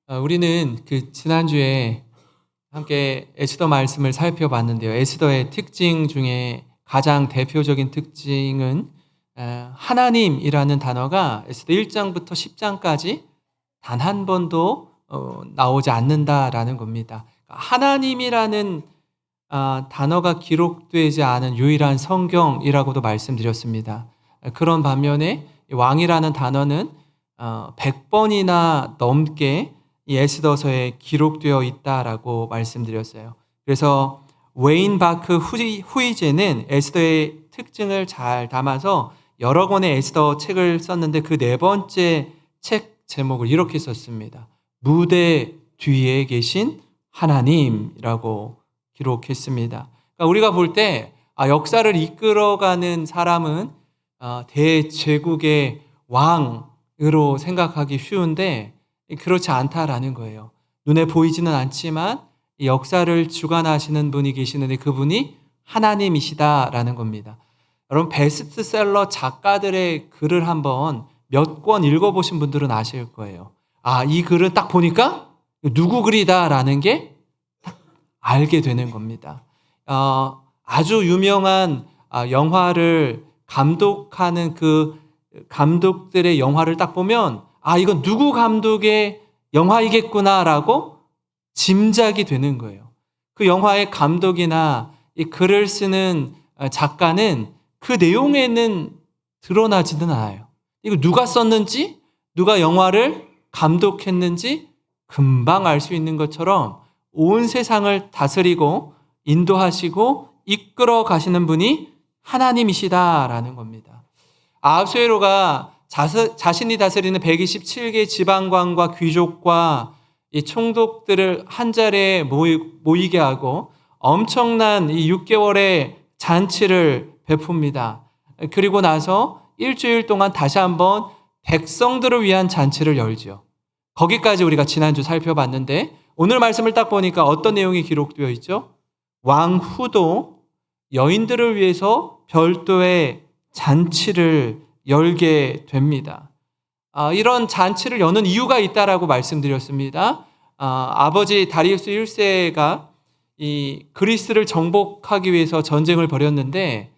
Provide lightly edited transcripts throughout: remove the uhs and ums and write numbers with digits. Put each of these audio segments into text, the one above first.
우리는 지난주에 함께 에스더 말씀을 살펴봤는데요. 에스더의 특징 중에 가장 대표적인 특징은 하나님이라는 단어가 에스더 1장부터 10장까지 단 한 번도 나오지 않는다라는 겁니다. 하나님이라는 단어가 기록되지 않은 유일한 성경이라고도 말씀드렸습니다. 그런 반면에 왕이라는 단어는 100번이나 넘게 이 에스더서에 기록되어 있다라고 말씀드렸어요. 그래서 웨인 바크 후이제는 에스더의 특징을 잘 담아서 여러 권의 에스더 책을 썼는데 그 네 번째 책 제목을 이렇게 썼습니다. 무대 뒤에 계신 하나님이라고 기록했습니다. 그러니까 우리가 볼 때 역사를 이끌어가는 사람은 대제국의 왕으로 생각하기 쉬운데 그렇지 않다라는 거예요. 눈에 보이지는 않지만 이 역사를 주관하시는 분이 계시는데 그분이 하나님이시다라는 겁니다. 여러분 베스트셀러 작가들의 글을 한번 몇 권 읽어보신 분들은 아실 거예요. 이 글을 딱 보니까 누구 글이다라는 게 딱 알게 되는 겁니다. 아주 유명한 영화를 감독하는 그 감독들의 영화를 딱 보면 이건 누구 감독의 영화이겠구나라고 짐작이 되는 거예요. 그 영화의 감독이나 이 글을 쓰는 작가는 그 내용에는 드러나지는 않아요. 이거 누가 썼는지, 누가 영화를 감독했는지 금방 알 수 있는 것처럼 온 세상을 다스리고 인도하시고 이끌어 가시는 분이 하나님이시다라는 겁니다. 아하수에로가 자신이 다스리는 127개 지방관과 귀족과 이 총독들을 한 자리에 모이게 하고 엄청난 이 6개월의 잔치를 베풉니다. 그리고 나서 일주일 동안 다시 한번 백성들을 위한 잔치를 열죠. 거기까지 우리가 지난주 살펴봤는데 오늘 말씀을 딱 보니까 어떤 내용이 기록되어 있죠? 왕후도 여인들을 위해서 별도의 잔치를 열게 됩니다. 이런 잔치를 여는 이유가 있다라고 말씀드렸습니다. 아버지 다리우스 1세가 이 그리스를 정복하기 위해서 전쟁을 벌였는데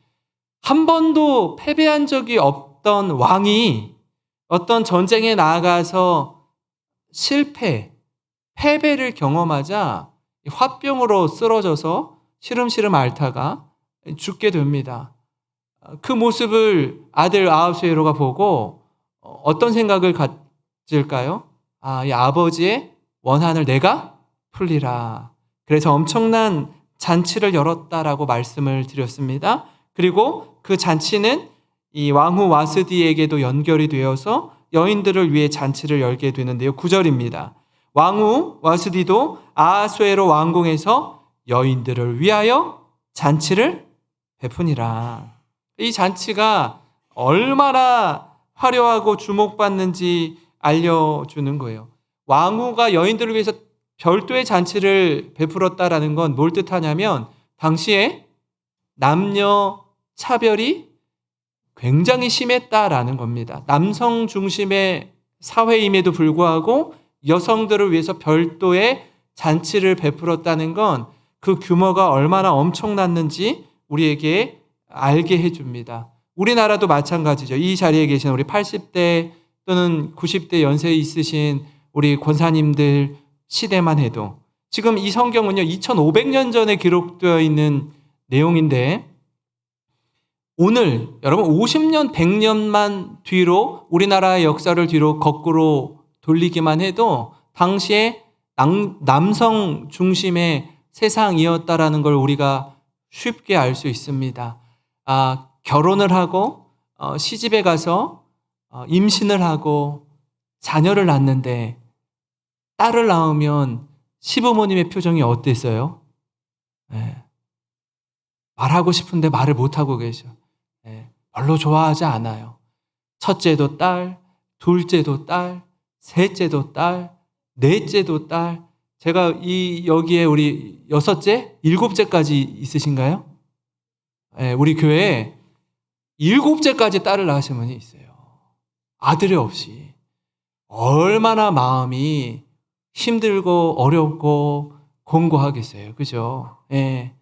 한 번도 패배한 적이 없던 왕이 어떤 전쟁에 나아가서 패배를 경험하자 화병으로 쓰러져서 시름시름 앓다가 죽게 됩니다. 그 모습을 아들 아하수에로가 보고 어떤 생각을 가질까요? 이 아버지의 원한을 내가 풀리라. 그래서 엄청난 잔치를 열었다라고 말씀을 드렸습니다. 그리고 그 잔치는 이 왕후 와스디에게도 연결이 되어서 여인들을 위해 잔치를 열게 되는데요. 9절입니다. 왕후 와스디도 아하수에로 왕궁에서 여인들을 위하여 잔치를 베푸니라. 이 잔치가 얼마나 화려하고 주목받는지 알려주는 거예요. 왕후가 여인들을 위해서 별도의 잔치를 베풀었다라는 건 뭘 뜻하냐면 당시에 남녀 차별이 굉장히 심했다라는 겁니다. 남성 중심의 사회임에도 불구하고 여성들을 위해서 별도의 잔치를 베풀었다는 건 그 규모가 얼마나 엄청났는지 우리에게 알게 해줍니다. 우리나라도 마찬가지죠. 이 자리에 계신 우리 80대 또는 90대 연세 있으신 우리 권사님들 시대만 해도 지금 이 성경은요 2500년 전에 기록되어 있는 내용인데 오늘 여러분 50년 100년만 뒤로 우리나라의 역사를 뒤로 거꾸로 돌리기만 해도 당시에 남성 중심의 세상이었다라는 걸 우리가 쉽게 알 수 있습니다. 결혼을 하고 시집에 가서 임신을 하고 자녀를 낳는데 딸을 낳으면 시부모님의 표정이 어땠어요? 말하고 싶은데 말을 못하고 계셔. 별로 좋아하지 않아요. 첫째도 딸, 둘째도 딸, 셋째도 딸, 넷째도 딸. 제가 여기에 우리 6째, 7째까지 있으신가요? 우리 교회에 7째까지 딸을 낳으신 분이 있어요. 아들이 없이. 얼마나 마음이 힘들고 어렵고 공고하겠어요. 그죠? 예.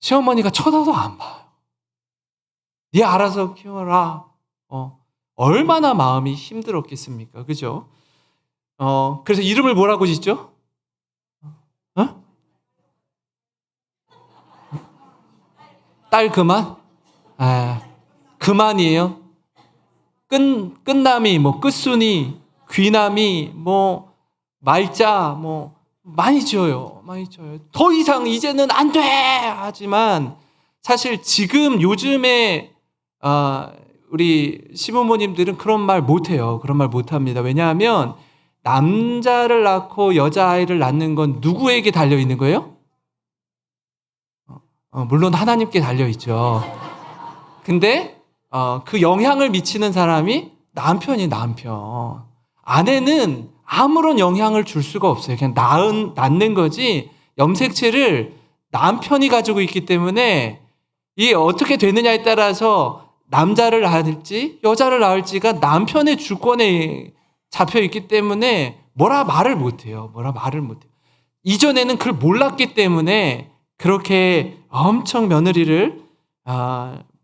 시어머니가 쳐다도 안 봐요. 네 알아서 키워라. 얼마나 마음이 힘들었겠습니까? 그죠? 그래서 이름을 뭐라고 짓죠? 어? 딸 그만? 아, 그만이에요. 끝남이, 끝순이, 귀남이, 말자, 많이 지어요. 많이 지어요. 더 이상 이제는 안 돼! 하지만 사실 지금 요즘에, 우리 시부모님들은 그런 말 못해요. 그런 말 못합니다. 왜냐하면 남자를 낳고 여자아이를 낳는 건 누구에게 달려있는 거예요? 물론 하나님께 달려있죠. 근데 그 영향을 미치는 사람이 남편이 남편. 아내는 아무런 영향을 줄 수가 없어요. 그냥 낳는 거지 염색체를 남편이 가지고 있기 때문에 이게 어떻게 되느냐에 따라서 남자를 낳을지 여자를 낳을지가 남편의 주권에 잡혀 있기 때문에 뭐라 말을 못해요. 이전에는 그걸 몰랐기 때문에 그렇게 엄청 며느리를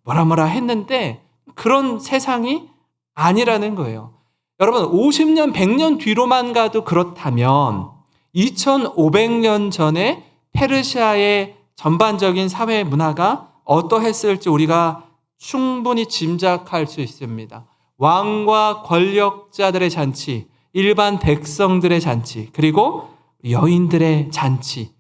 뭐라 했는데 그런 세상이 아니라는 거예요. 여러분 50년, 100년 뒤로만 가도 그렇다면 2500년 전에 페르시아의 전반적인 사회 문화가 어떠했을지 우리가 충분히 짐작할 수 있습니다. 왕과 권력자들의 잔치, 일반 백성들의 잔치, 그리고 여인들의 잔치,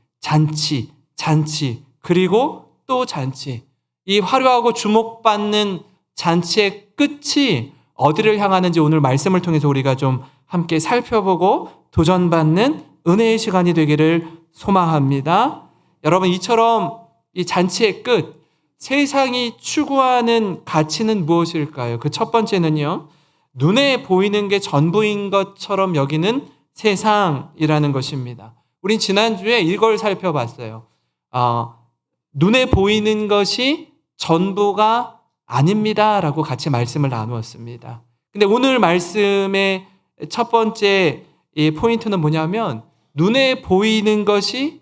그리고 또 잔치. 이 화려하고 주목받는 잔치의 끝이 어디를 향하는지 오늘 말씀을 통해서 우리가 좀 함께 살펴보고 도전받는 은혜의 시간이 되기를 소망합니다. 여러분, 이처럼 이 잔치의 끝, 세상이 추구하는 가치는 무엇일까요? 그 첫 번째는요, 눈에 보이는 게 전부인 것처럼 여기는 세상이라는 것입니다. 우린 지난주에 이걸 살펴봤어요. 눈에 보이는 것이 전부가 아닙니다. 라고 같이 말씀을 나누었습니다. 근데 오늘 말씀의 첫 번째 이 포인트는 뭐냐면, 눈에 보이는 것이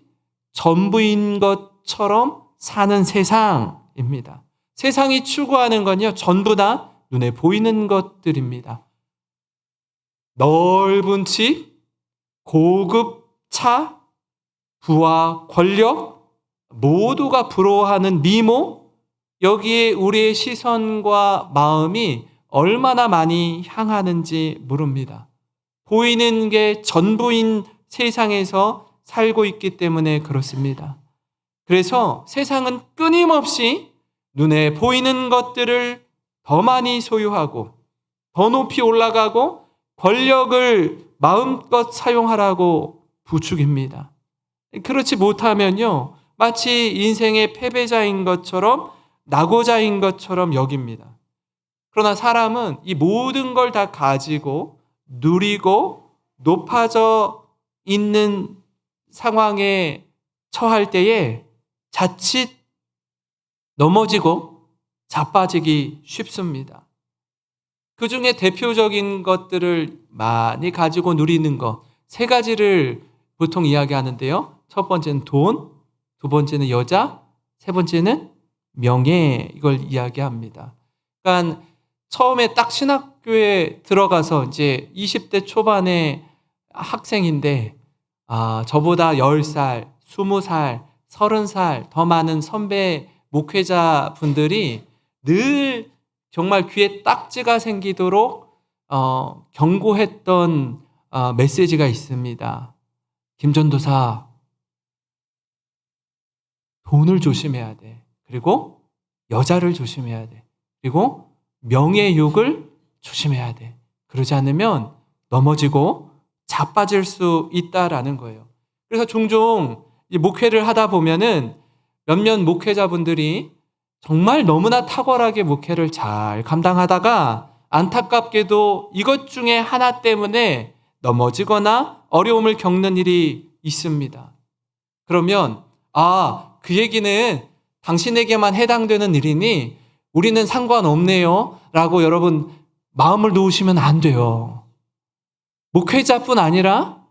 전부인 것처럼 사는 세상입니다. 세상이 추구하는 건요, 전부 다 눈에 보이는 것들입니다. 넓은 집, 고급 차, 부와 권력, 모두가 부러워하는 미모, 여기에 우리의 시선과 마음이 얼마나 많이 향하는지 모릅니다. 보이는 게 전부인 세상에서 살고 있기 때문에 그렇습니다. 그래서 세상은 끊임없이 눈에 보이는 것들을 더 많이 소유하고 더 높이 올라가고 권력을 마음껏 사용하라고 부추깁니다. 그렇지 못하면요, 마치 인생의 패배자인 것처럼 낙오자인 것처럼 여깁니다. 그러나 사람은 이 모든 걸 다 가지고 누리고 높아져 있는 상황에 처할 때에 자칫 넘어지고 자빠지기 쉽습니다. 그 중에 대표적인 것들을 많이 가지고 누리는 것, 세 가지를 보통 이야기하는데요. 첫 번째는 돈, 두 번째는 여자, 세 번째는 명예, 이걸 이야기합니다. 그러니까 처음에 딱 신학교에 들어가서 이제 20대 초반의 학생인데, 저보다 10살, 20살, 30살 더 많은 선배 목회자 분들이 늘 정말 귀에 딱지가 생기도록 경고했던 메시지가 있습니다. 김전도사, 돈을 조심해야 돼. 그리고 여자를 조심해야 돼. 그리고 명예욕을 조심해야 돼. 그러지 않으면 넘어지고 자빠질 수 있다라는 거예요. 그래서 종종 목회를 하다 보면은 몇몇 목회자분들이 정말 너무나 탁월하게 목회를 잘 감당하다가 안타깝게도 이것 중에 하나 때문에 넘어지거나 어려움을 겪는 일이 있습니다. 그러면 그 얘기는 당신에게만 해당되는 일이니 우리는 상관없네요 라고 여러분 마음을 놓으시면 안 돼요. 목회자뿐 아니라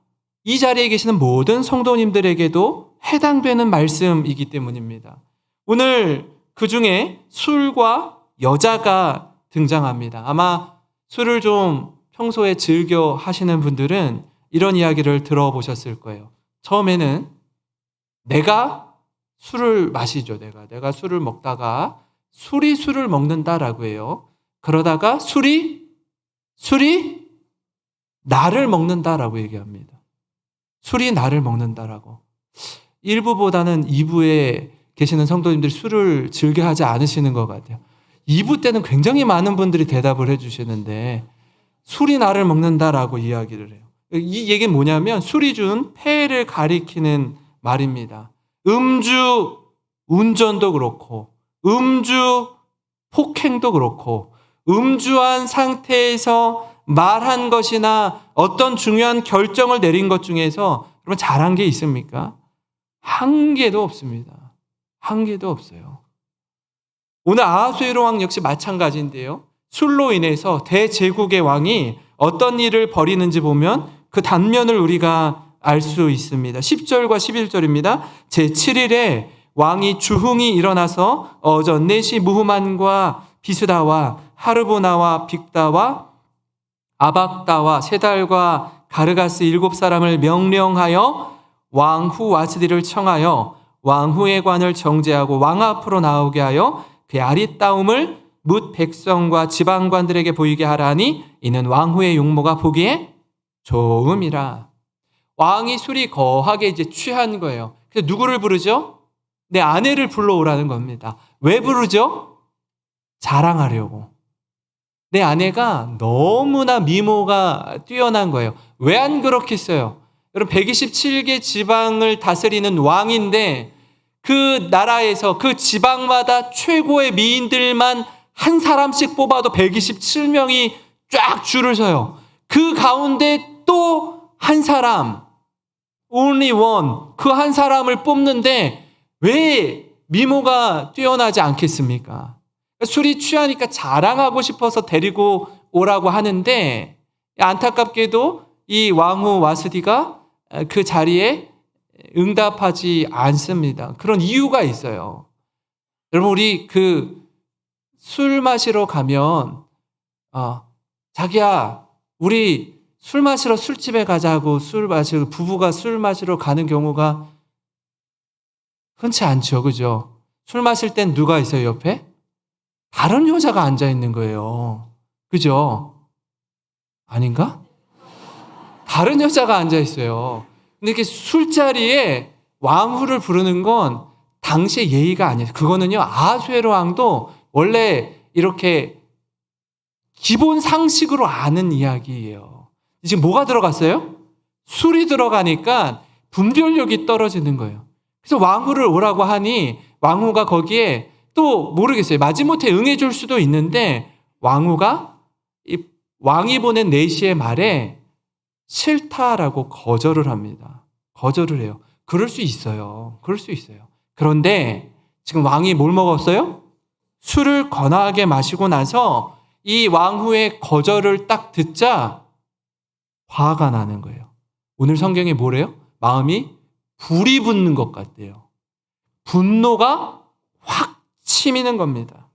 이 자리에 계시는 모든 성도님들에게도 해당되는 말씀이기 때문입니다. 오늘 그 중에 술과 여자가 등장합니다. 아마 술을 좀 평소에 즐겨 하시는 분들은 이런 이야기를 들어보셨을 거예요. 처음에는 내가 술을 마시죠. 내가 술을 먹다가 술이 술을 먹는다라고 해요. 그러다가 술이 나를 먹는다라고 얘기합니다. 술이 나를 먹는다라고. 1부보다는 2부에 계시는 성도님들이 술을 즐겨 하지 않으시는 것 같아요. 2부 때는 굉장히 많은 분들이 대답을 해주시는데 술이 나를 먹는다라고 이야기를 해요. 이 얘기는 뭐냐면 술이 준 폐해를 가리키는 말입니다. 음주 운전도 그렇고 음주 폭행도 그렇고 음주한 상태에서 말한 것이나 어떤 중요한 결정을 내린 것 중에서 여러분 잘한 게 있습니까? 한 개도 없습니다. 한 개도 없어요. 오늘 아하수에로 왕 역시 마찬가지인데요. 술로 인해서 대제국의 왕이 어떤 일을 벌이는지 보면 그 단면을 우리가 알 수 있습니다. 10절과 11절입니다. 제7일에 왕이 주흥이 일어나서 어전 넷이 무흐만과 비스다와 하르보나와 빅다와 아박다와 세달과 가르가스 7사람을 명령하여 왕후 와스디를 청하여 왕후의 관을 정죄하고 왕 앞으로 나오게 하여 그의 아리따움을 뭇 백성과 지방관들에게 보이게 하라니 이는 왕후의 용모가 보기에 좋음이라. 왕이 술이 거하게 이제 취한 거예요. 그래서 누구를 부르죠? 내 아내를 불러오라는 겁니다. 왜 부르죠? 자랑하려고. 내 아내가 너무나 미모가 뛰어난 거예요. 왜 안 그렇겠어요? 여러분 127개 지방을 다스리는 왕인데 그 나라에서 그 지방마다 최고의 미인들만 한 사람씩 뽑아도 127명이 쫙 줄을 서요. 그 가운데 또 한 사람, only one, 그 한 사람을 뽑는데 왜 미모가 뛰어나지 않겠습니까? 술이 취하니까 자랑하고 싶어서 데리고 오라고 하는데 안타깝게도 이 왕후 와스디가 그 자리에 응답하지 않습니다. 그런 이유가 있어요. 여러분 우리 그 술 마시러 가면 자기야 우리 술 마시러 술집에 가자고 부부가 술 마시러 가는 경우가 흔치 않죠. 그죠? 술 마실 땐 누가 있어요 옆에? 다른 여자가 앉아 있는 거예요. 그죠? 아닌가? 다른 여자가 앉아 있어요. 근데 이렇게 술자리에 왕후를 부르는 건 당시의 예의가 아니에요. 그거는요, 아하수에로 왕도 원래 이렇게 기본 상식으로 아는 이야기예요. 지금 뭐가 들어갔어요? 술이 들어가니까 분별력이 떨어지는 거예요. 그래서 왕후를 오라고 하니 왕후가 거기에 또 모르겠어요. 마지못해 응해줄 수도 있는데 왕후가 왕이 보낸 내시의 말에 싫다라고 거절을 합니다. 거절을 해요. 그럴 수 있어요. 그럴 수 있어요. 그런데 지금 왕이 뭘 먹었어요? 술을 거나하게 마시고 나서 이 왕후의 거절을 딱 듣자 화가 나는 거예요. 오늘 성경에 뭐래요? 마음이 불이 붙는 것 같대요. 분노가 확 치미는 겁니다.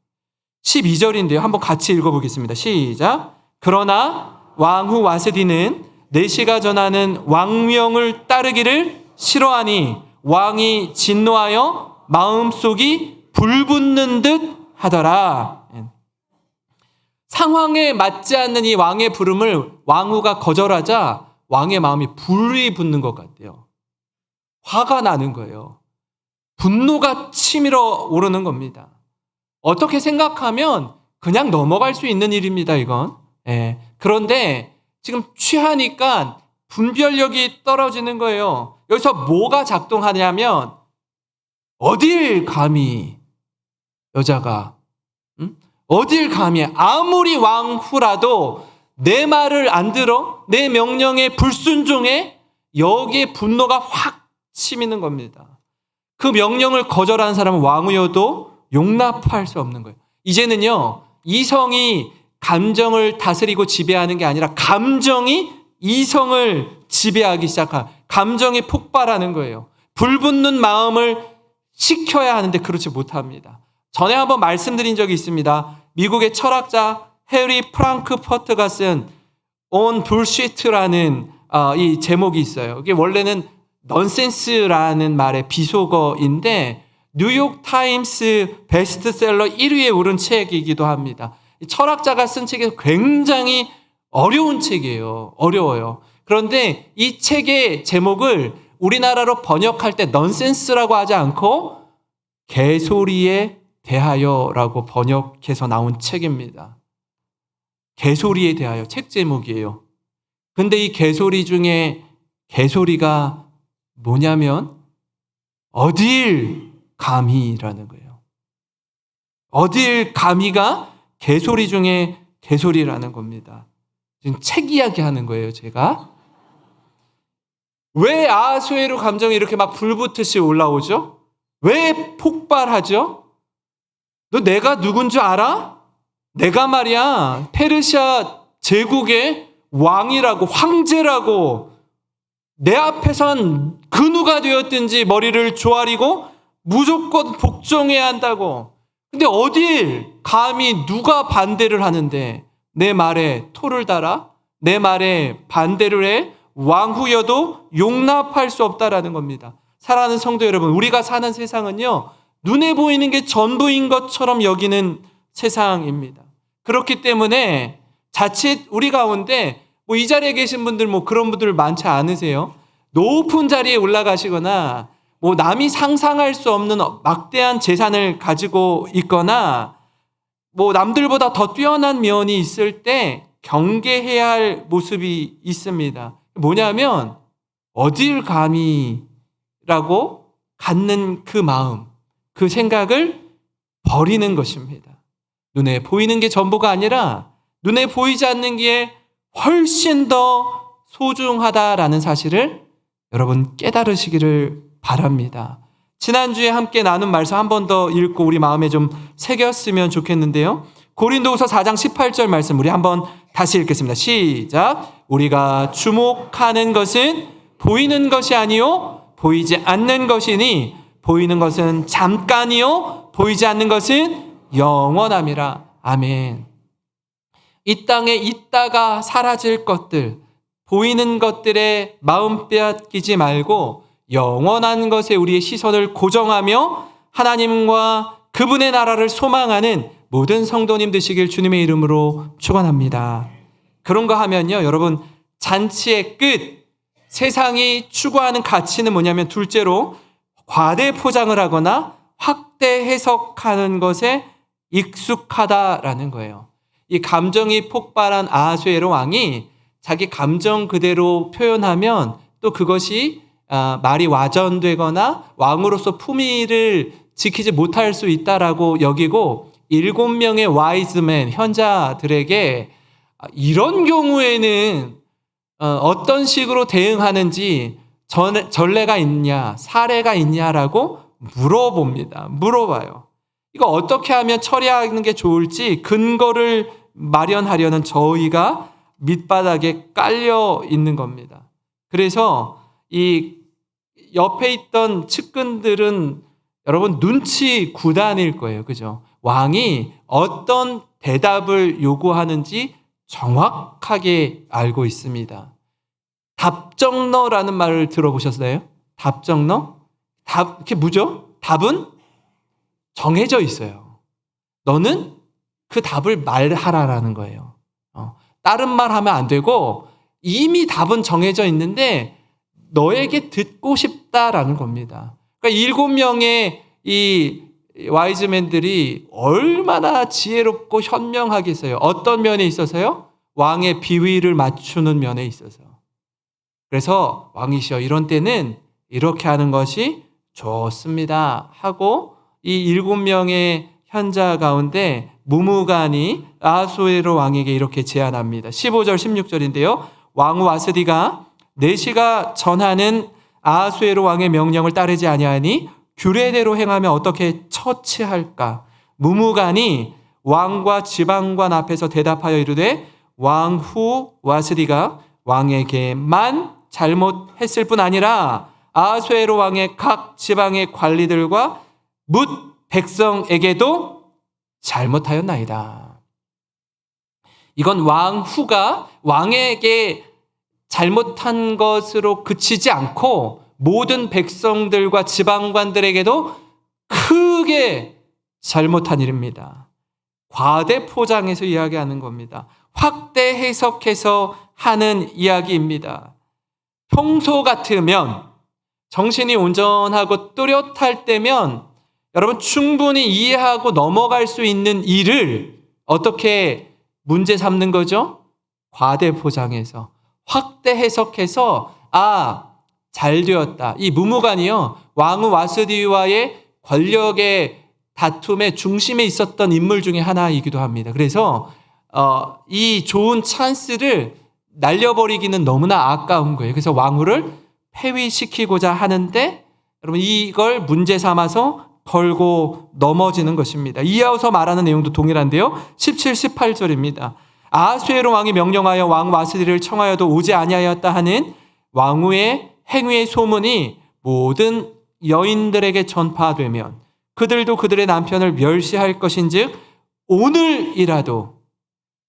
12절인데요. 한번 같이 읽어보겠습니다. 시작. 그러나 왕후 와스디는 내시가 전하는 왕명을 따르기를 싫어하니 왕이 진노하여 마음속이 불붙는 듯 하더라. 상황에 맞지 않는 이 왕의 부름을 왕후가 거절하자 왕의 마음이 불이 붙는 것 같아요. 화가 나는 거예요. 분노가 치밀어 오르는 겁니다. 어떻게 생각하면 그냥 넘어갈 수 있는 일입니다, 이건. 그런데 지금 취하니까 분별력이 떨어지는 거예요. 여기서 뭐가 작동하냐면 어딜 감히 여자가 어딜 감히 아무리 왕후라도 내 말을 안 들어 내 명령에 불순종해 여기에 분노가 확 치미는 겁니다. 그 명령을 거절하는 사람은 왕후여도 용납할 수 없는 거예요. 이제는요 이성이 감정을 다스리고 지배하는 게 아니라 감정이 이성을 지배하기 시작한 감정이 폭발하는 거예요. 불붙는 마음을 식혀야 하는데 그렇지 못합니다. 전에 한번 말씀드린 적이 있습니다. 미국의 철학자 해리 프랑크퍼트가 쓴 On Bullshit라는 이 제목이 있어요. 이게 원래는 넌센스라는 말의 비속어인데 뉴욕 타임스 베스트셀러 1위에 오른 책이기도 합니다. 철학자가 쓴 책이 굉장히 어려운 책이에요. 어려워요. 그런데 이 책의 제목을 우리나라로 번역할 때 넌센스라고 하지 않고 개소리에 대하여라고 번역해서 나온 책입니다. 개소리에 대하여 책 제목이에요. 근데 이 개소리 중에 개소리가 뭐냐면 어딜 감히라는 거예요. 어딜 감히가 개소리 중에 개소리라는 겁니다. 지금 책 이야기 하는 거예요, 제가. 왜 아하수에로 감정이 이렇게 막 불붙듯이 올라오죠? 왜 폭발하죠? 너 내가 누군 줄 알아? 내가 말이야 페르시아 제국의 왕이라고, 황제라고, 내 앞에선 그 누가 되었든지 머리를 조아리고 무조건 복종해야 한다고. 근데 어딜 감히 누가 반대를 하는데 내 말에 토를 달아? 내 말에 반대를 해? 왕후여도 용납할 수 없다라는 겁니다. 사랑하는 성도 여러분, 우리가 사는 세상은요, 눈에 보이는 게 전부인 것처럼 여기는 세상입니다. 그렇기 때문에 자칫 우리 가운데 이 자리에 계신 분들 그런 분들 많지 않으세요? 높은 자리에 올라가시거나 남이 상상할 수 없는 막대한 재산을 가지고 있거나 남들보다 더 뛰어난 면이 있을 때 경계해야 할 모습이 있습니다. 뭐냐면 어딜 감히라고 갖는 그 마음, 그 생각을 버리는 것입니다. 눈에 보이는 게 전부가 아니라 눈에 보이지 않는 게 훨씬 더 소중하다라는 사실을 여러분 깨달으시기를 바랍니다. 지난주에 함께 나눈 말씀 한 번 더 읽고 우리 마음에 좀 새겼으면 좋겠는데요. 고린도후서 4장 18절 말씀 우리 한번 다시 읽겠습니다. 시작. 우리가 주목하는 것은 보이는 것이 아니요 보이지 않는 것이니 보이는 것은 잠깐이요 보이지 않는 것은 영원함이라. 아멘. 이 땅에 있다가 사라질 것들, 보이는 것들에 마음 빼앗기지 말고 영원한 것에 우리의 시선을 고정하며 하나님과 그분의 나라를 소망하는 모든 성도님 되시길 주님의 이름으로 축원합니다. 그런가 하면요, 여러분, 잔치의 끝, 세상이 추구하는 가치는 뭐냐면 둘째로 과대 포장을 하거나 확대 해석하는 것에 익숙하다라는 거예요. 이 감정이 폭발한 아하수에로 왕이 자기 감정 그대로 표현하면 또 그것이 말이 와전되거나 왕으로서 품위를 지키지 못할 수 있다라고 여기고 7명의 와이즈맨 현자들에게 이런 경우에는 어떤 식으로 대응하는지 전례가 있냐, 사례가 있냐라고 물어봐요. 이거 어떻게 하면 처리하는 게 좋을지 근거를 마련하려는 저희가 밑바닥에 깔려 있는 겁니다. 그래서 이 옆에 있던 측근들은 여러분 눈치 구단일 거예요. 그죠? 왕이 어떤 대답을 요구하는지 정확하게 알고 있습니다. 답정너라는 말을 들어보셨어요? 답정너? 그게 뭐죠? 답은 정해져 있어요. 너는 그 답을 말하라라는 거예요. 다른 말 하면 안 되고 이미 답은 정해져 있는데 너에게 듣고 싶다라는 겁니다. 그러니까 7명의 이 와이즈맨들이 얼마나 지혜롭고 현명하겠어요. 어떤 면에 있어서요? 왕의 비위를 맞추는 면에 있어서. 그래서 왕이시여 이런 때는 이렇게 하는 것이 좋습니다 하고 이 7명의 현자 가운데 무무간이 아하수에로 왕에게 이렇게 제안합니다. 15절 16절인데요. 왕후 와스디가 내시가 전하는 아하수에로 왕의 명령을 따르지 아니하니 규례대로 행하면 어떻게 처치할까? 무무간이 왕과 지방관 앞에서 대답하여 이르되 왕후 와스디가 왕에게만 잘못했을 뿐 아니라 아하수에로 왕의 각 지방의 관리들과 뭇 백성에게도 잘못하였나이다. 이건 왕후가 왕에게 잘못한 것으로 그치지 않고 모든 백성들과 지방관들에게도 크게 잘못한 일입니다. 과대 포장해서 이야기하는 겁니다. 확대 해석해서 하는 이야기입니다. 평소 같으면, 정신이 온전하고 뚜렷할 때면 여러분 충분히 이해하고 넘어갈 수 있는 일을 어떻게 문제 삼는 거죠? 과대 포장해서, 확대 해석해서 잘 되었다. 이 무무간이요, 왕후 와스디와의 권력의 다툼의 중심에 있었던 인물 중에 하나이기도 합니다. 그래서 이 좋은 찬스를 날려버리기는 너무나 아까운 거예요. 그래서 왕후를 폐위시키고자 하는데 여러분 이걸 문제 삼아서 걸고 넘어지는 것입니다. 이어서 말하는 내용도 동일한데요. 17, 18절입니다. 아하수에로 왕이 명령하여 왕 와스디를 청하여도 오지 아니하였다 하는 왕후의 행위의 소문이 모든 여인들에게 전파되면 그들도 그들의 남편을 멸시할 것인즉 오늘이라도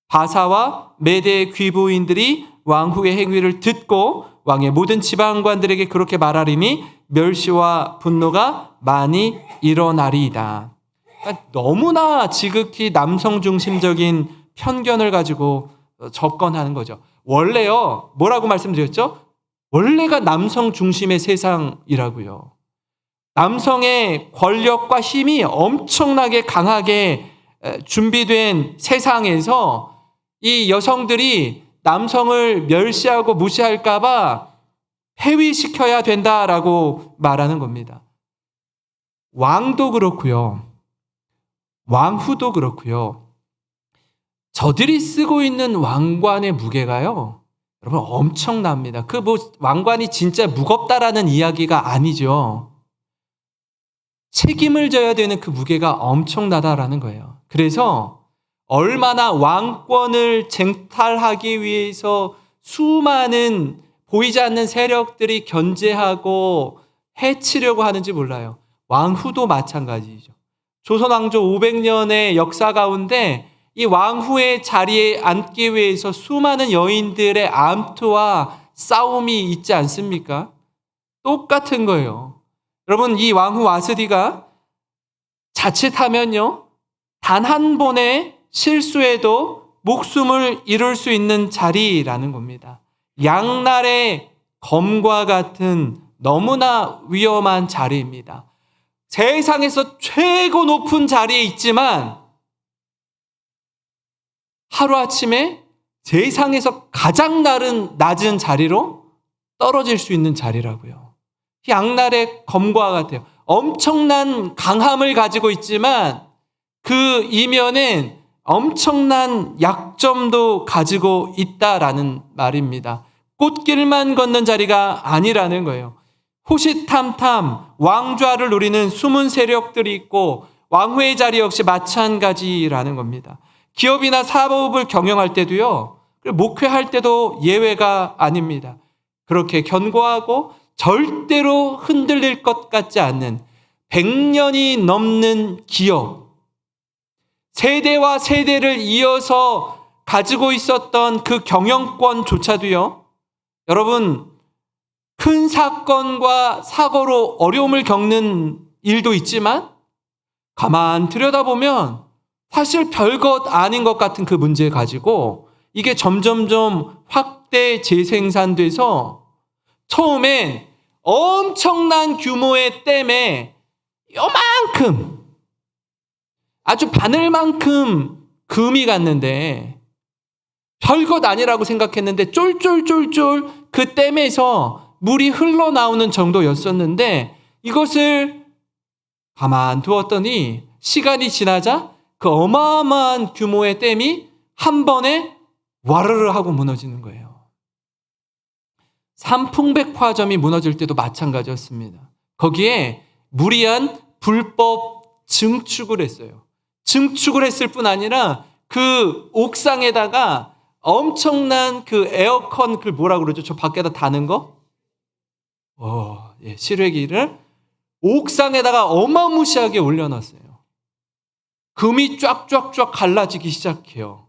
바사와 메대의 귀부인들이 왕후의 행위를 듣고 왕의 모든 지방관들에게 그렇게 말하리니 멸시와 분노가 많이 일어나리이다. 그러니까 너무나 지극히 남성 중심적인 편견을 가지고 접근하는 거죠. 원래요, 뭐라고 말씀드렸죠? 원래가 남성 중심의 세상이라고요. 남성의 권력과 힘이 엄청나게 강하게 준비된 세상에서 이 여성들이 남성을 멸시하고 무시할까 봐 폐위시켜야 된다라고 말하는 겁니다. 왕도 그렇고요. 왕후도 그렇고요. 저들이 쓰고 있는 왕관의 무게가요, 여러분 엄청납니다. 그 왕관이 진짜 무겁다라는 이야기가 아니죠. 책임을 져야 되는 그 무게가 엄청나다라는 거예요. 그래서 얼마나 왕권을 쟁탈하기 위해서 수많은 보이지 않는 세력들이 견제하고 해치려고 하는지 몰라요. 왕후도 마찬가지죠. 조선 왕조 500년의 역사 가운데 이 왕후의 자리에 앉기 위해서 수많은 여인들의 암투와 싸움이 있지 않습니까? 똑같은 거예요. 여러분 이 왕후 와스디가 자칫하면요, 단 한 번의 실수에도 목숨을 잃을 수 있는 자리라는 겁니다. 양날의 검과 같은 너무나 위험한 자리입니다. 세상에서 최고 높은 자리에 있지만 하루아침에 세상에서 가장 낮은 자리로 떨어질 수 있는 자리라고요. 양날의 검과 같아요. 엄청난 강함을 가지고 있지만 그 이면엔 엄청난 약점도 가지고 있다라는 말입니다. 꽃길만 걷는 자리가 아니라는 거예요. 호시탐탐 왕좌를 노리는 숨은 세력들이 있고 왕후의 자리 역시 마찬가지라는 겁니다. 기업이나 사업을 경영할 때도요, 목회할 때도 예외가 아닙니다. 그렇게 견고하고 절대로 흔들릴 것 같지 않는 100년이 넘는 기업, 세대와 세대를 이어서 가지고 있었던 그 경영권조차도요, 여러분 큰 사건과 사고로 어려움을 겪는 일도 있지만 가만 들여다보면 사실 별것 아닌 것 같은 그 문제 가지고 이게 점점점 확대 재생산돼서 처음엔 엄청난 규모의 댐에 요만큼, 아주 바늘만큼 금이 갔는데 별것 아니라고 생각했는데 쫄쫄쫄쫄 그 댐에서 물이 흘러나오는 정도였었는데 이것을 가만 두었더니 시간이 지나자 그 어마어마한 규모의 댐이 한 번에 와르르 하고 무너지는 거예요. 삼풍백화점이 무너질 때도 마찬가지였습니다. 거기에 무리한 불법 증축을 했어요. 증축을 했을 뿐 아니라 그 옥상에다가 엄청난 그 에어컨 그 뭐라 그러죠? 저 밖에다 다는 거? 예, 실외기를 옥상에다가 어마무시하게 올려놨어요. 금이 쫙쫙쫙 갈라지기 시작해요.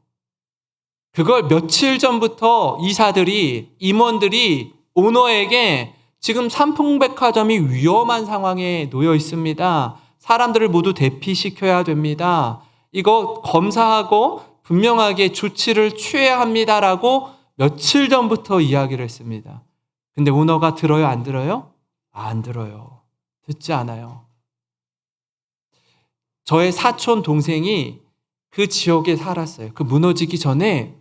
그걸 며칠 전부터 이사들이, 임원들이 오너에게 지금 삼풍백화점이 위험한 상황에 놓여 있습니다. 사람들을 모두 대피시켜야 됩니다. 이거 검사하고 분명하게 조치를 취해야 합니다라고 며칠 전부터 이야기를 했습니다. 근데 오너가 들어요, 안 들어요? 안 들어요. 듣지 않아요. 저의 사촌 동생이 그 지역에 살았어요. 그 무너지기 전에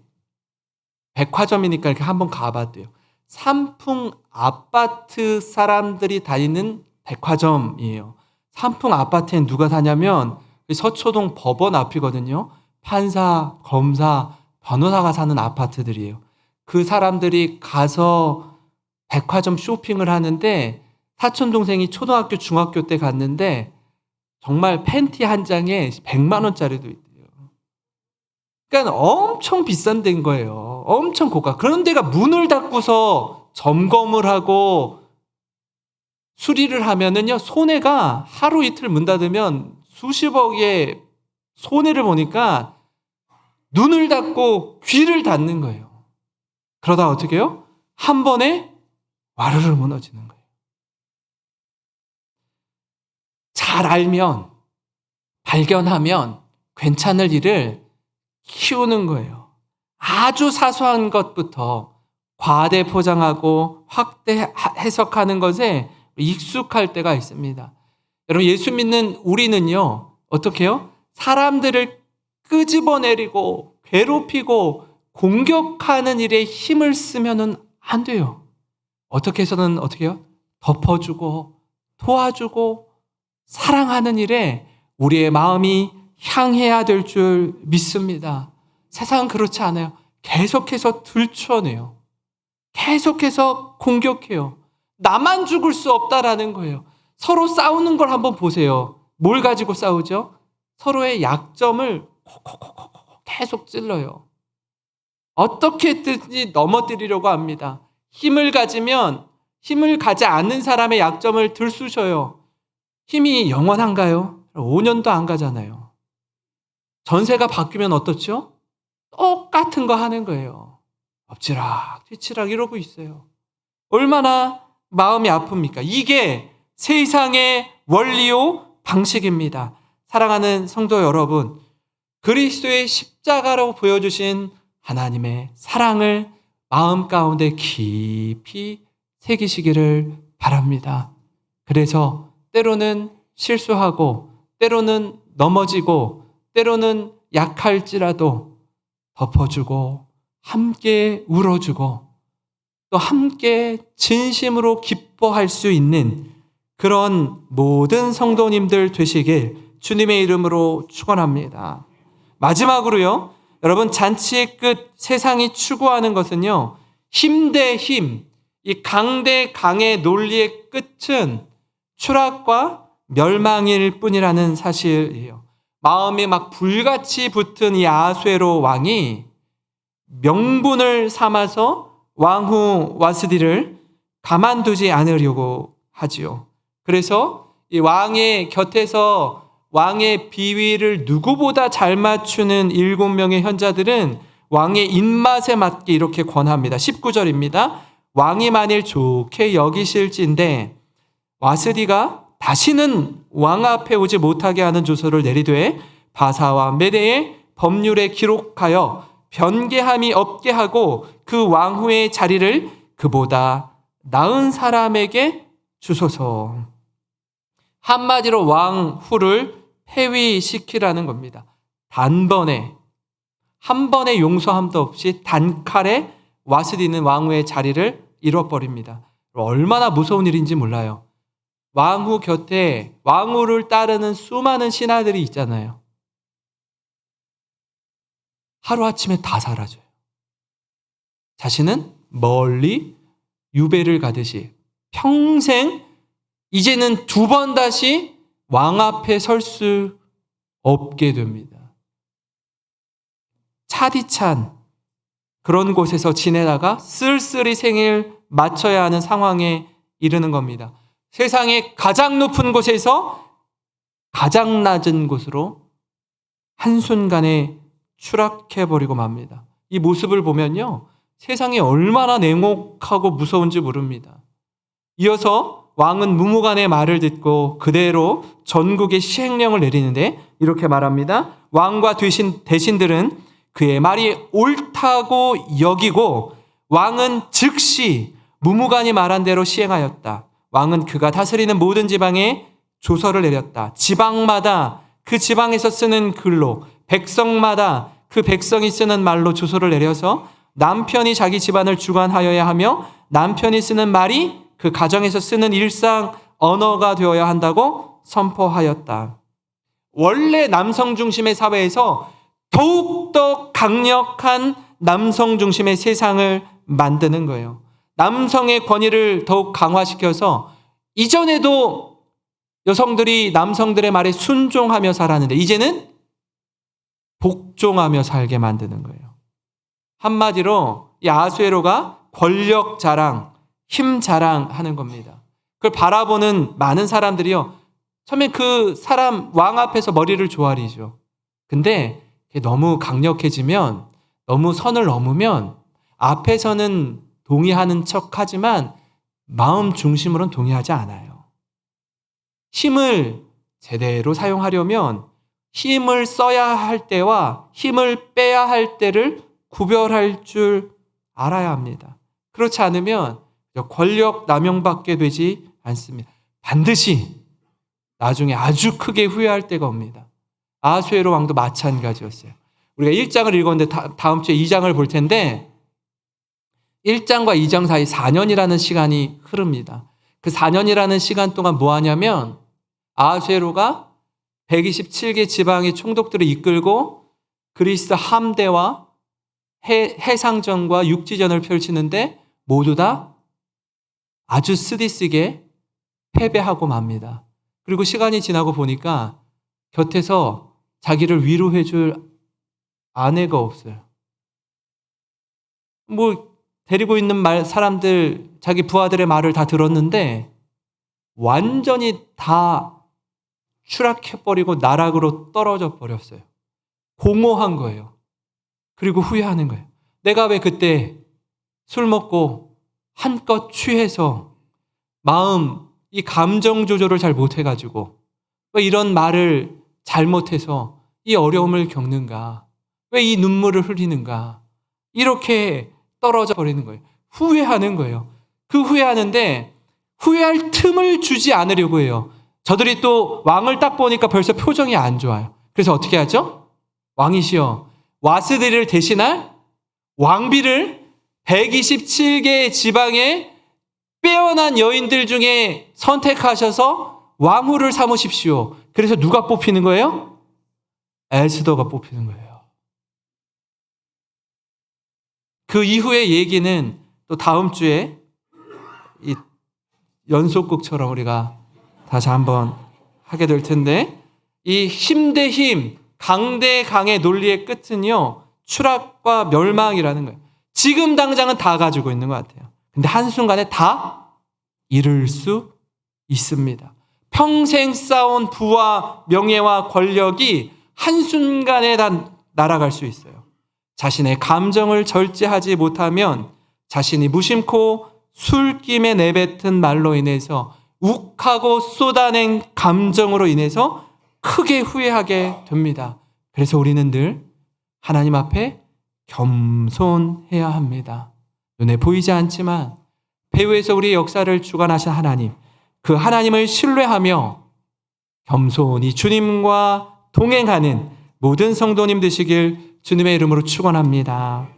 백화점이니까 이렇게 한번 가봤대요. 삼풍 아파트 사람들이 다니는 백화점이에요. 삼풍 아파트엔 누가 사냐면 서초동 법원 앞이거든요. 판사, 검사, 변호사가 사는 아파트들이에요. 그 사람들이 가서 백화점 쇼핑을 하는데 사촌 동생이 초등학교, 중학교 때 갔는데 정말 팬티 한 장에 100만 원짜리도 있대요. 그러니까 엄청 비싼 데인 거예요. 엄청 고가. 그런 데가 문을 닫고서 점검을 하고 수리를 하면은요, 손해가 하루 이틀 문 닫으면 수십억의 손해를 보니까 눈을 닫고 귀를 닫는 거예요. 그러다 어떻게 해요? 한 번에 와르르 무너지는 거예요. 잘 알면, 발견하면 괜찮을 일을 키우는 거예요. 아주 사소한 것부터 과대 포장하고 확대 해석하는 것에 익숙할 때가 있습니다. 여러분, 예수 믿는 우리는요, 어떻게 해요? 사람들을 끄집어내리고 괴롭히고 공격하는 일에 힘을 쓰면은 안 돼요. 어떻게 해서는 어떻게 해요? 덮어주고 도와주고 사랑하는 일에 우리의 마음이 향해야 될 줄 믿습니다. 세상은 그렇지 않아요. 계속해서 들춰내요. 계속해서 공격해요. 나만 죽을 수 없다라는 거예요. 서로 싸우는 걸 한번 보세요. 뭘 가지고 싸우죠? 서로의 약점을 콕콕콕콕 계속 찔러요. 어떻게든지 넘어뜨리려고 합니다. 힘을 가지면 힘을 가지 않는 사람의 약점을 들쑤셔요. 힘이 영원한가요? 5년도 안 가잖아요. 전세가 바뀌면 어떻죠? 똑같은 거 하는 거예요. 엎치락 뒤치락 이러고 있어요. 얼마나 마음이 아픕니까? 이게 세상의 원리요 방식입니다. 사랑하는 성도 여러분, 그리스도의 십자가로 보여주신 하나님의 사랑을 마음 가운데 깊이 새기시기를 바랍니다. 그래서 때로는 실수하고 때로는 넘어지고 때로는 약할지라도 덮어주고 함께 울어주고 또 함께 진심으로 기뻐할 수 있는 그런 모든 성도님들 되시길 주님의 이름으로 축원합니다. 마지막으로요, 여러분, 잔치의 끝, 세상이 추구하는 것은요, 힘 대 힘, 이 강 대 강의 논리의 끝은 추락과 멸망일 뿐이라는 사실이에요. 마음이 막 불같이 붙은 이 아수에로 왕이 명분을 삼아서 왕후 와스디를 가만두지 않으려고 하지요. 그래서 이 왕의 곁에서 왕의 비위를 누구보다 잘 맞추는 7명의 현자들은 왕의 입맛에 맞게 이렇게 권합니다. 19절입니다. 왕이 만일 좋게 여기실진데 와스디가 다시는 왕 앞에 오지 못하게 하는 조서를 내리되 바사와 메대의 법률에 기록하여 변개함이 없게 하고 그 왕후의 자리를 그보다 나은 사람에게 주소서. 한마디로 왕후를 폐위시키라는 겁니다. 단번에, 한 번의 용서함도 없이 단칼에 와스디는 왕후의 자리를 잃어버립니다. 얼마나 무서운 일인지 몰라요. 왕후 곁에 왕후를 따르는 수많은 신하들이 있잖아요. 하루아침에 다 사라져요. 자신은 멀리 유배를 가듯이 평생 이제는 2번 다시 왕 앞에 설 수 없게 됩니다. 차디찬 그런 곳에서 지내다가 쓸쓸히 생일 마쳐야 하는 상황에 이르는 겁니다. 세상의 가장 높은 곳에서 가장 낮은 곳으로 한순간에 추락해버리고 맙니다. 이 모습을 보면요, 세상이 얼마나 냉혹하고 무서운지 모릅니다. 이어서 왕은 무무간의 말을 듣고 그대로 전국에 시행령을 내리는데 이렇게 말합니다. 왕과 대신들은 그의 말이 옳다고 여기고 왕은 즉시 무무간이 말한 대로 시행하였다. 왕은 그가 다스리는 모든 지방에 조서를 내렸다. 지방마다 그 지방에서 쓰는 글로, 백성마다 그 백성이 쓰는 말로 조서를 내려서 남편이 자기 집안을 주관하여야 하며 남편이 쓰는 말이 그 가정에서 쓰는 일상 언어가 되어야 한다고 선포하였다. 원래 남성 중심의 사회에서 더욱더 강력한 남성 중심의 세상을 만드는 거예요. 남성의 권위를 더욱 강화시켜서 이전에도 여성들이 남성들의 말에 순종하며 살았는데 이제는 복종하며 살게 만드는 거예요. 한마디로 이 아수에로가 권력 자랑, 힘 자랑하는 겁니다. 그걸 바라보는 많은 사람들이요, 처음에 그 사람 왕 앞에서 머리를 조아리죠. 근데 너무 강력해지면, 너무 선을 넘으면 앞에서는 동의하는 척하지만 마음 중심으로는 동의하지 않아요. 힘을 제대로 사용하려면 힘을 써야 할 때와 힘을 빼야 할 때를 구별할 줄 알아야 합니다. 그렇지 않으면 권력 남용받게 되지 않습니다. 반드시 나중에 아주 크게 후회할 때가 옵니다. 아수에로 왕도 마찬가지였어요. 우리가 1장을 읽었는데 다음 주에 2장을 볼 텐데 1장과 2장 사이 4년이라는 시간이 흐릅니다. 그 4년이라는 시간 동안 뭐 하냐면 아수에로가 127개 지방의 총독들을 이끌고 그리스 함대와 해상전과 육지전을 펼치는데 모두 다 아주 쓰디쓰게 패배하고 맙니다. 그리고 시간이 지나고 보니까 곁에서 자기를 위로해 줄 아내가 없어요. 데리고 있는 사람들, 자기 부하들의 말을 다 들었는데 완전히 다 추락해버리고 나락으로 떨어져 버렸어요. 공허한 거예요. 그리고 후회하는 거예요. 내가 왜 그때 술 먹고 한껏 취해서 이 감정 조절을 잘 못해가지고 왜 이런 말을 잘못해서 이 어려움을 겪는가? 왜 이 눈물을 흘리는가? 이렇게 떨어져 버리는 거예요. 후회하는 거예요. 그 후회하는데 후회할 틈을 주지 않으려고 해요. 저들이 또 왕을 딱 보니까 벌써 표정이 안 좋아요. 그래서 어떻게 하죠? 왕이시여, 와스들을 대신할 왕비를 127개의 지방에 빼어난 여인들 중에 선택하셔서 왕후를 삼으십시오. 그래서 누가 뽑히는 거예요? 에스더가 뽑히는 거예요. 그 이후의 얘기는 또 다음 주에 이 연속극처럼 우리가 다시 한번 하게 될 텐데, 이 힘 대 힘, 강 대 강의 논리의 끝은요, 추락과 멸망이라는 거예요. 지금 당장은 다 가지고 있는 것 같아요. 근데 한순간에 다 잃을 수 있습니다. 평생 쌓아온 부와 명예와 권력이 한순간에 다 날아갈 수 있어요. 자신의 감정을 절제하지 못하면 자신이 무심코 술김에 내뱉은 말로 인해서 욱하고 쏟아낸 감정으로 인해서 크게 후회하게 됩니다. 그래서 우리는 늘 하나님 앞에 겸손해야 합니다. 눈에 보이지 않지만 배후에서 우리의 역사를 주관하신 하나님, 그 하나님을 신뢰하며 겸손히 주님과 동행하는 모든 성도님 되시길 주님의 이름으로 축원합니다.